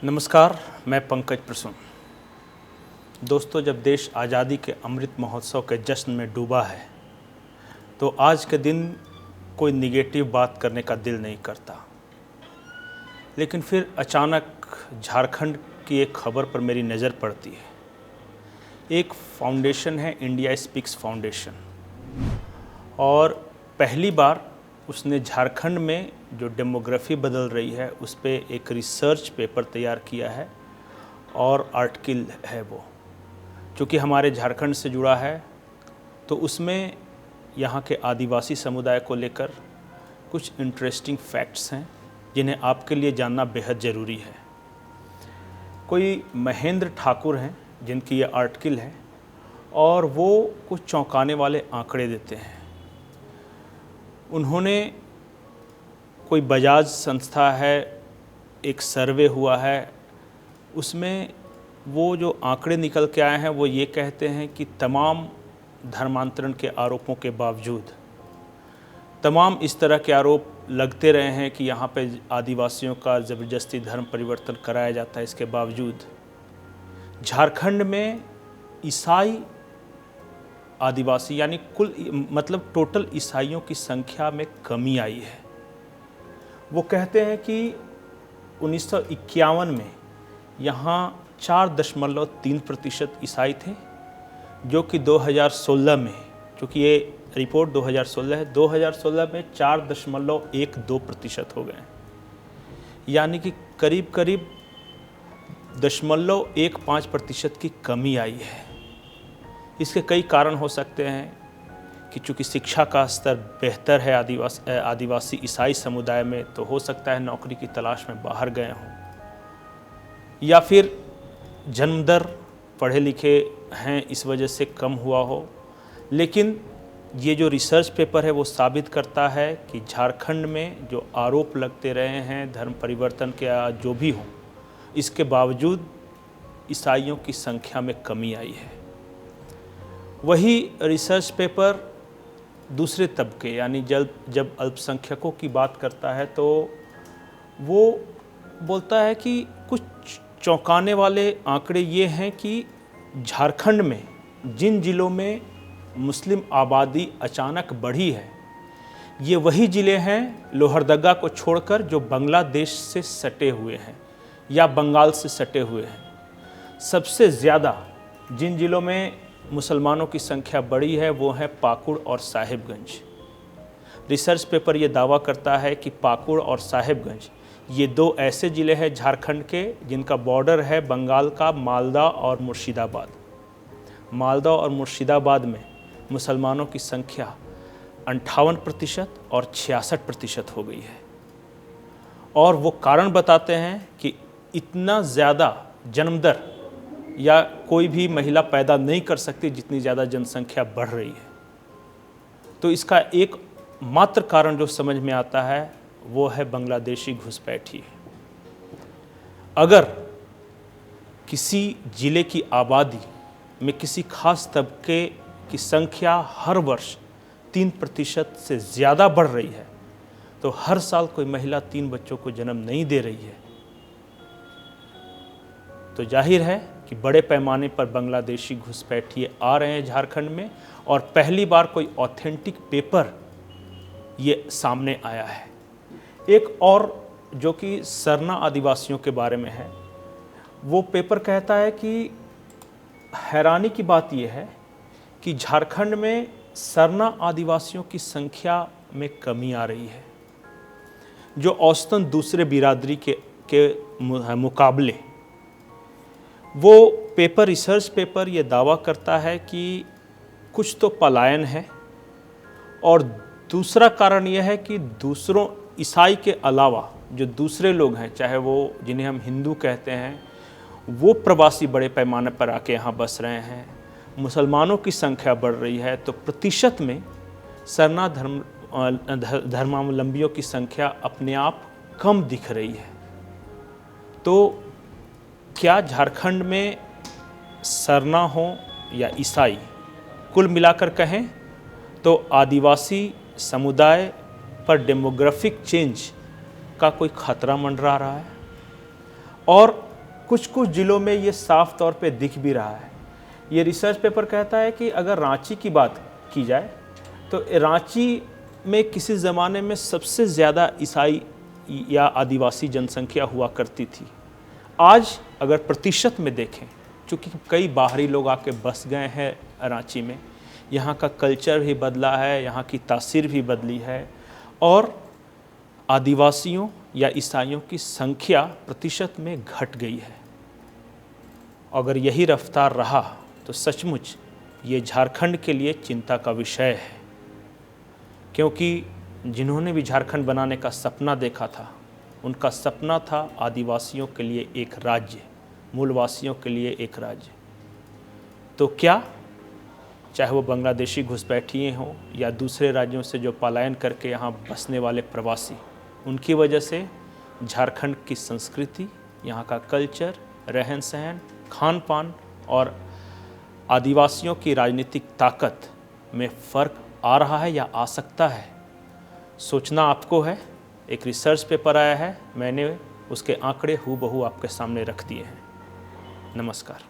नमस्कार, मैं पंकज प्रसून। दोस्तों, जब देश आज़ादी के अमृत महोत्सव के जश्न में डूबा है तो आज के दिन कोई निगेटिव बात करने का दिल नहीं करता। लेकिन फिर अचानक झारखंड की एक खबर पर मेरी नज़र पड़ती है। एक फाउंडेशन है, इंडिया स्पीक्स फाउंडेशन, और पहली बार उसने झारखंड में जो डेमोग्राफी बदल रही है उस पर एक रिसर्च पेपर तैयार किया है और आर्टिकल है वो, चूँकि हमारे झारखंड से जुड़ा है तो उसमें यहाँ के आदिवासी समुदाय को लेकर कुछ इंटरेस्टिंग फैक्ट्स हैं जिन्हें आपके लिए जानना बेहद ज़रूरी है। कोई महेंद्र ठाकुर हैं जिनकी ये आर्टिकल है और वो कुछ चौंकाने वाले आंकड़े देते हैं। उन्होंने कोई बजाज संस्था है, एक सर्वे हुआ है, उसमें वो जो आंकड़े निकल के आए हैं वो ये कहते हैं कि तमाम धर्मांतरण के आरोपों के बावजूद, तमाम इस तरह के आरोप लगते रहे हैं कि यहाँ पे आदिवासियों का ज़बरदस्ती धर्म परिवर्तन कराया जाता है, इसके बावजूद झारखंड में ईसाई आदिवासी यानी कुल मतलब टोटल ईसाइयों की संख्या में कमी आई है। वो कहते हैं कि 1951 में यहाँ 4.3% ईसाई थे, जो कि 2016 में, चूँकि ये रिपोर्ट 2016 है, 2016 में 4.12% हो गए, यानी कि करीब करीब 0.15% की कमी आई है। इसके कई कारण हो सकते हैं कि चूँकि शिक्षा का स्तर बेहतर है आदिवासी ईसाई समुदाय में, तो हो सकता है नौकरी की तलाश में बाहर गए हों, या फिर जन्म दर पढ़े लिखे हैं इस वजह से कम हुआ हो। लेकिन ये जो रिसर्च पेपर है वो साबित करता है कि झारखंड में जो आरोप लगते रहे हैं धर्म परिवर्तन के या जो भी हो, इसके बावजूद ईसाइयों की संख्या में कमी आई है। वही रिसर्च पेपर दूसरे तबके यानी जब अल्पसंख्यकों की बात करता है तो वो बोलता है कि कुछ चौंकाने वाले आंकड़े ये हैं कि झारखंड में जिन जिलों में मुस्लिम आबादी अचानक बढ़ी है, ये वही ज़िले हैं लोहरदगा को छोड़कर जो बांग्लादेश से सटे हुए हैं या बंगाल से सटे हुए हैं। सबसे ज़्यादा जिन जिलों में मुसलमानों की संख्या बढ़ी है वो है पाकुड़ और साहिबगंज। रिसर्च पेपर ये दावा करता है कि पाकुड़ और साहिबगंज ये दो ऐसे ज़िले हैं झारखंड के जिनका बॉर्डर है बंगाल का मालदा और मुर्शिदाबाद। मालदा और मुर्शिदाबाद में मुसलमानों की संख्या 58% और 66% हो गई है। और वो कारण बताते हैं कि इतना ज़्यादा जन्म दर या कोई भी महिला पैदा नहीं कर सकती जितनी ज़्यादा जनसंख्या बढ़ रही है। तो इसका एक मात्र कारण जो समझ में आता है वो है बांग्लादेशी घुसपैठी। अगर किसी ज़िले की आबादी में किसी खास तबके की संख्या हर वर्ष 3% से ज़्यादा बढ़ रही है तो हर साल कोई महिला 3 बच्चों को जन्म नहीं दे रही है, तो जाहिर है कि बड़े पैमाने पर बांग्लादेशी घुसपैठिए आ रहे हैं झारखंड में। और पहली बार कोई ऑथेंटिक पेपर ये सामने आया है। एक और जो कि सरना आदिवासियों के बारे में है, वो पेपर कहता है कि हैरानी की बात यह है कि झारखंड में सरना आदिवासियों की संख्या में कमी आ रही है, जो औसतन दूसरे बिरादरी के मुकाबले। वो पेपर रिसर्च पेपर ये दावा करता है कि कुछ तो पलायन है, और दूसरा कारण यह है कि दूसरों ईसाई के अलावा जो दूसरे लोग हैं, चाहे वो जिन्हें हम हिंदू कहते हैं, वो प्रवासी बड़े पैमाने पर आके यहाँ बस रहे हैं। मुसलमानों की संख्या बढ़ रही है, तो प्रतिशत में सरना धर्मावलंबियों की संख्या अपने आप कम दिख रही है। तो क्या झारखंड में सरना हो या ईसाई, कुल मिलाकर कहें तो आदिवासी समुदाय पर डेमोग्राफिक चेंज का कोई खतरा मंडरा रहा है। और कुछ कुछ ज़िलों में ये साफ तौर पे दिख भी रहा है। ये रिसर्च पेपर कहता है कि अगर रांची की बात की जाए तो रांची में किसी ज़माने में सबसे ज़्यादा ईसाई या आदिवासी जनसंख्या हुआ करती थी। आज अगर प्रतिशत में देखें, चूँकि कई बाहरी लोग आके बस गए हैं रांची में, यहाँ का कल्चर भी बदला है, यहाँ की तासीर भी बदली है और आदिवासियों या ईसाइयों की संख्या प्रतिशत में घट गई है। अगर यही रफ्तार रहा तो सचमुच ये झारखंड के लिए चिंता का विषय है, क्योंकि जिन्होंने भी झारखंड बनाने का सपना देखा था, उनका सपना था आदिवासियों के लिए एक राज्य, मूलवासियों के लिए एक राज्य। तो क्या चाहे वो बांग्लादेशी घुसपैठिए हों या दूसरे राज्यों से जो पलायन करके यहाँ बसने वाले प्रवासी, उनकी वजह से झारखंड की संस्कृति, यहाँ का कल्चर, रहन सहन, खान पान और आदिवासियों की राजनीतिक ताकत में फ़र्क आ रहा है या आ सकता है, सोचना आपको है। एक रिसर्च पेपर आया है, मैंने उसके आंकड़े हूबहू आपके सामने रख दिए हैं। नमस्कार।